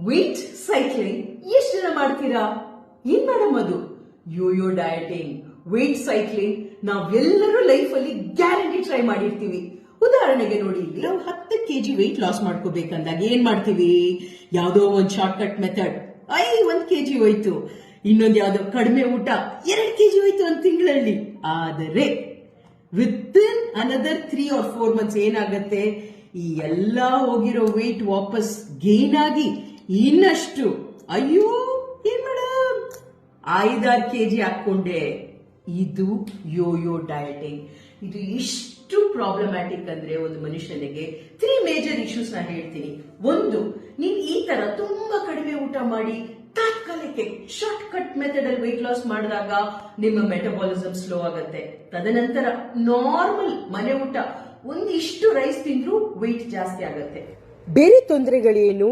Wait cycling ಎಷ್ಟು ಜನ ಮಾಡ್ತೀರಾ? ಏನ್ ಮೇಡಮ್ ಅದು? ಯೋಯೋ ಡಯಟಿಂಗ್, ವೇಟ್ ಸೈಕ್ಲಿಂಗ್ ನಾವೆಲ್ಲರೂ ಲೈಫ್ ಅಲ್ಲಿ ಗ್ಯಾರಂಟಿ ಟ್ರೈ ಮಾಡಿರ್ತೀವಿ. ಉದಾಹರಣೆಗೆ ನೋಡಿ, ನಾವು 10 kg ವೆಯ್ಟ್ ಲಾಸ್ ಮಾಡ್ಕೋಬೇಕಂದಾಗ ಏನ್ ಮಾಡ್ತೀವಿ? ಯಾವ್ದೋ ಒಂದ್ ಶಾರ್ಟ್ ಕಟ್ ಮೆಥಡ್, 1 kg ಹೋಯ್ತು. ಇನ್ನೊಂದ್ ಯಾವ್ದೋ ಕಡಿಮೆ ಊಟ, 2 kg ಹೋಯ್ತು ಒಂದ್ ತಿಂಗಳಲ್ಲಿ. ಆದರೆ ವಿತಿನ್ ಅನದರ್ 3 or 4 months ಏನಾಗತ್ತೆ? ಈ ಎಲ್ಲಾ ಹೋಗಿರೋ ವೆಯ್ಟ್ ವಾಪಸ್ ಗೇನ್ ಆಗಿ ಇನ್ನಷ್ಟು, ಅಯ್ಯೋ ಏನ್ ಮೇಡಮ್ 5-6 kg ಹಾಕೊಂಡೆ. ಇದು ಯೋಯೋ ಡಯಟಿಂಗ್. ಇದು ಎಷ್ಟು ಪ್ರಾಬ್ಲಮ್ಯಾಟಿಕ್ ಅಂದ್ರೆ ಒಂದು ಮನುಷ್ಯನಿಗೆ 3 ಮೇಜರ್ ಇಶ್ಯೂಸ್ ನಾ ಹೇಳ್ತೀನಿ. ಒಂದು, ನೀವು ಈ ತರ ತುಂಬಾ ಕಡಿಮೆ ಊಟ ಮಾಡಿ ತಾತ್ಕಾಲಿಕ ಶಾರ್ಟ್ ಕಟ್ ಮೆಥಡ್ ಅಲ್ಲಿ ವೆಯ್ಟ್ ಲಾಸ್ ಮಾಡಿದಾಗ ನಿಮ್ಮ ಮೆಟಬಾಲಿಸಮ್ ಸ್ಲೋ ಆಗುತ್ತೆ. ತದನಂತರ ನಾರ್ಮಲ್ ಮನೆ ಊಟ ಒಂದಿಷ್ಟು ರೈಸ್ ತಿಂದ್ರೂ ವೆಯ್ಟ್ ಜಾಸ್ತಿ ಆಗುತ್ತೆ. ಬೇರೆ ತೊಂದರೆಗಳೇನು?